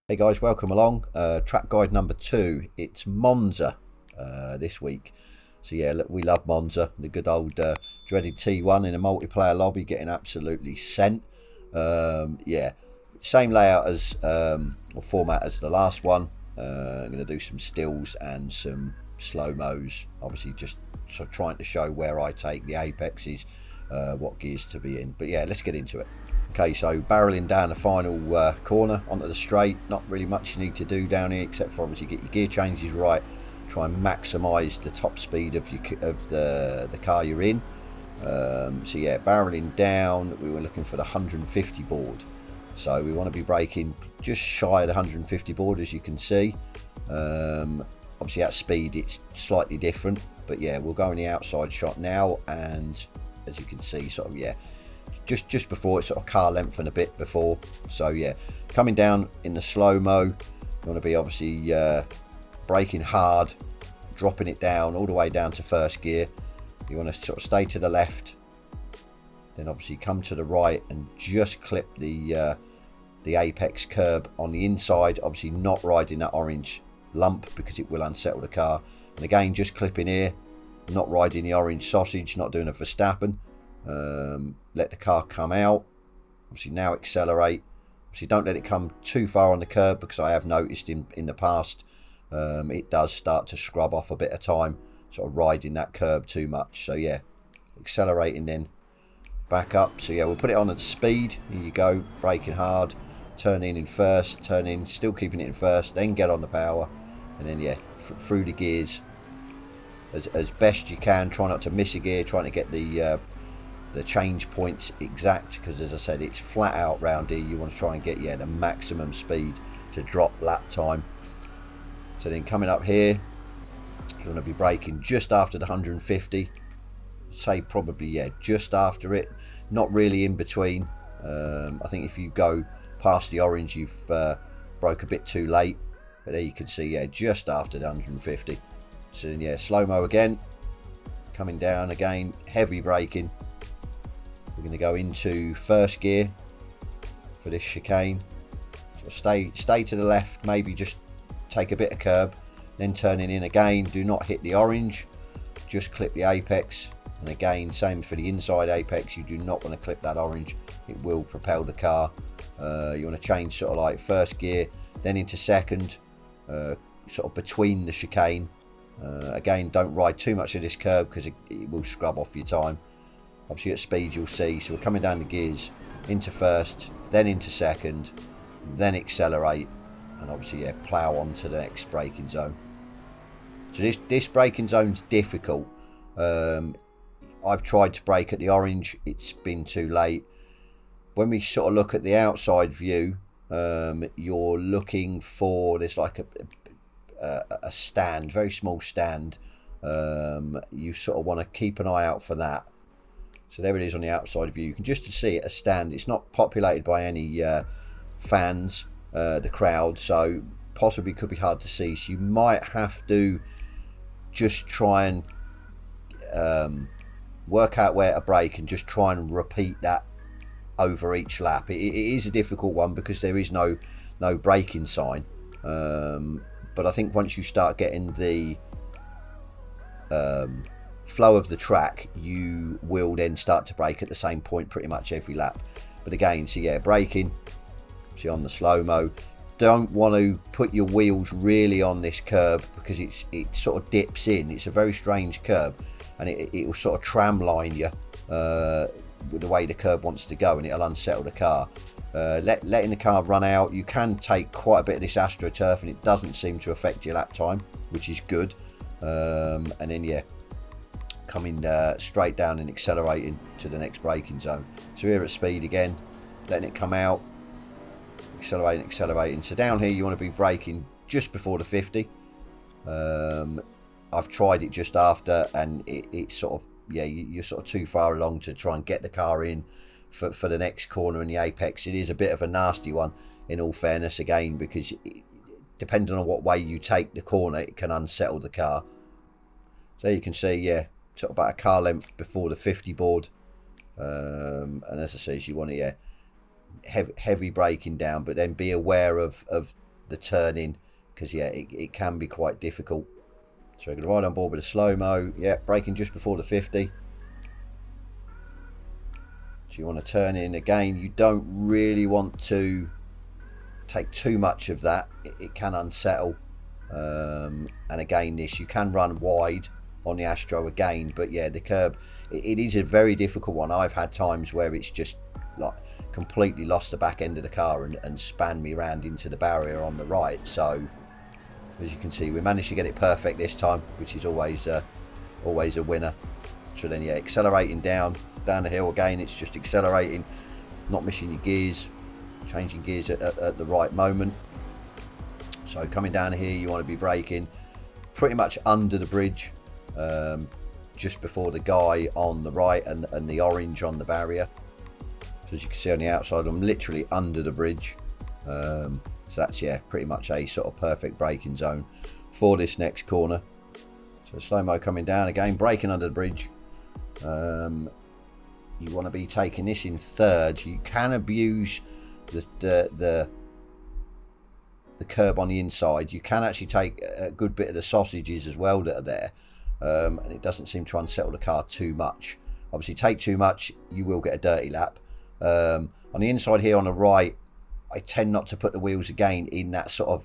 Hey guys, welcome along. Track guide number 2. It's Monza this week. So yeah, look, we love Monza. The good old dreaded T1 in a multiplayer lobby, getting absolutely sent. Yeah, same layout as or format as the last one. I'm going to do some stills and some slow-mos. Obviously, just sort of trying to show where I take the apexes, what gears to be in. But yeah, let's get into it. Okay, so barreling down the final corner onto the straight. Not really much you need to do down here, except for obviously get your gear changes right. Try and maximise the top speed of the car you're in. So yeah, barreling down, we were looking for the 150 board. So we want to be braking just shy of the 150 board, as you can see. Obviously at speed it's slightly different, but yeah, we'll go in the outside shot now, and as you can see, sort of, yeah, just before it's sort of car length and a bit before. So yeah, coming down in the slow-mo, you want to be obviously braking hard, dropping it down all the way down to first gear. You want to sort of stay to the left, then obviously come to the right and just clip the apex curb on the inside, obviously not riding that orange lump because it will unsettle the car. And again, just clipping here, not riding the orange sausage, not doing a Verstappen. Let the car come out, obviously now accelerate. Obviously don't let it come too far on the curb, because I have noticed in the past it does start to scrub off a bit of time, sort of riding that curb too much. So yeah, accelerating, then back up. So yeah, we'll put it on at speed. Here you go, braking hard, turn in first, turn in, still keeping it in first, then get on the power, and then yeah, through the gears as best you can. Try not to miss a gear, trying to get the change points exact, because as I said, it's flat out round here. You want to try and get, yeah, the maximum speed to drop lap time. So then coming up here, you want to be braking just after the 150, say probably, yeah, just after it, not really in between. I think if you go past the orange, you've broke a bit too late, but there you can see, yeah, just after the 150. So then yeah, slow-mo again, coming down again, heavy braking. We're going to go into first gear for this chicane. So stay to the left, maybe just take a bit of curb, then turning in again. Do not hit the orange, just clip the apex. And again, same for the inside apex, you do not want to clip that orange, it will propel the car. You want to change sort of like first gear, then into second, sort of between the chicane. Again, don't ride too much of this curb because it will scrub off your time. Obviously at speed you'll see, so we're coming down the gears, into first, then into second, then accelerate, and obviously yeah, plough on to the next braking zone. So this braking zone's difficult. I've tried to brake at the orange, it's been too late. When we sort of look at the outside view, you're looking for, there's like a stand, very small stand. You sort of want to keep an eye out for that. So there it is on the outside view. You can just see it, a stand. It's not populated by any fans, the crowd, so possibly could be hard to see. So you might have to just try and work out where to brake and just try and repeat that over each lap. It is a difficult one because there is no braking sign. But I think once you start getting the flow of the track, you will then start to brake at the same point pretty much every lap. But again, so yeah, braking, see on the slow-mo, don't want to put your wheels really on this curb because it sort of dips in. It's a very strange curb, and it will sort of tram line you with the way the curb wants to go, and it'll unsettle the car. Letting the car run out, you can take quite a bit of this AstroTurf and it doesn't seem to affect your lap time, which is good. And then yeah, coming straight down and accelerating to the next braking zone. So here at speed again, letting it come out, accelerating. So down here you want to be braking just before the 50. I've tried it just after, and it's sort of, yeah, you're sort of too far along to try and get the car in for the next corner in the apex. It is a bit of a nasty one, in all fairness, again, because depending on what way you take the corner, it can unsettle the car. So you can see, yeah, sort of about a car length before the 50 board. And as I say, you want to, yeah, heavy braking down, but then be aware of the turning, because yeah, it can be quite difficult. So we're going to ride on board with a slow-mo. Yeah, braking just before the 50. So you want to turn in. Again, you don't really want to take too much of that. It can unsettle. And again, this, you can run wide on the Astro again, but yeah, the curb, it is a very difficult one. I've had times where it's just like completely lost the back end of the car and span me round into the barrier on the right. So as you can see, we managed to get it perfect this time, which is always a winner. So then yeah, accelerating down the hill again, it's just accelerating, not missing your gears, changing gears at the right moment. So coming down here, you want to be braking pretty much under the bridge, just before the guy on the right and the orange on the barrier. So as you can see on the outside, I'm literally under the bridge. So that's, yeah, pretty much a sort of perfect braking zone for this next corner. So slow-mo coming down again, braking under the bridge. You want to be taking this in third. You can abuse the curb on the inside. You can actually take a good bit of the sausages as well that are there, and it doesn't seem to unsettle the car too much. Obviously, take too much, you will get a dirty lap. On the inside here on the right, I tend not to put the wheels again in that sort of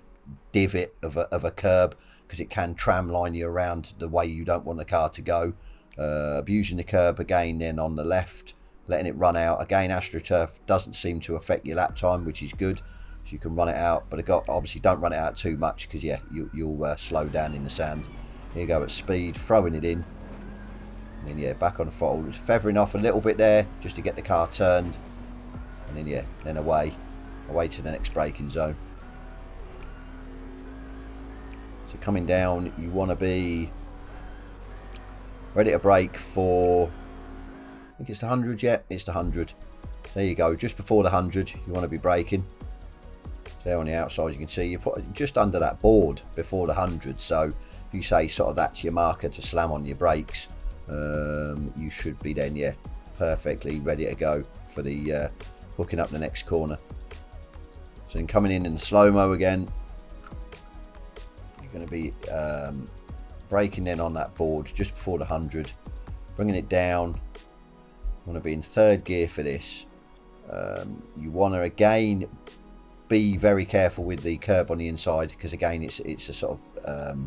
divot of a curb, because it can tram line you around the way you don't want the car to go. Abusing the curb again then on the left, letting it run out. Again, AstroTurf doesn't seem to affect your lap time, which is good. So you can run it out, but obviously don't run it out too much, because yeah, you'll slow down in the sand. Here you go at speed, throwing it in. And then yeah, back on the throttle, just feathering off a little bit there, just to get the car turned. And then yeah, then away to the next braking zone. So coming down, you want to be ready to brake for, I think it's the 100, yeah, it's the 100. There you go, just before the 100, you want to be braking. So there on the outside, you can see you're just under that board before the 100. So if you say sort of that's your marker to slam on your brakes, you should be then, yeah, perfectly ready to go for the hooking up the next corner. So then coming in slow-mo again, you're going to be braking then on that board just before the 100, bringing it down. You want to be in third gear for this. You want to again be very careful with the curb on the inside, because again it's a sort of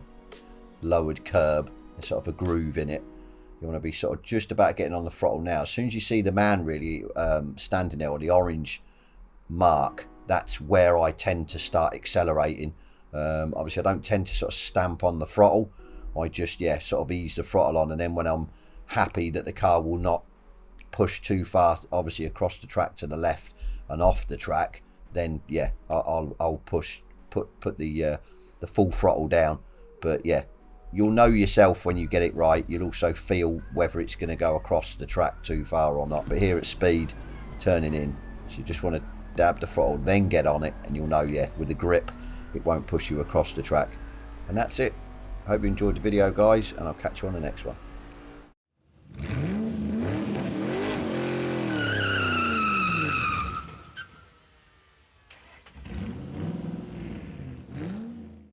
lowered curb, there's sort of a groove in it. You want to be sort of just about getting on the throttle now. As soon as you see the man really standing there, or the orange mark, that's where I tend to start accelerating. Obviously I don't tend to sort of stamp on the throttle, I just, yeah, sort of ease the throttle on, and then when I'm happy that the car will not push too far, obviously across the track to the left and off the track, then yeah, I'll put the full throttle down. But yeah, you'll know yourself when you get it right. You'll also feel whether it's going to go across the track too far or not. But here at speed, turning in, so you just want to dab the throttle, then get on it, and you'll know, yeah, with the grip, it won't push you across the track. And that's it. Hope you enjoyed the video, guys, and I'll catch you on the next one.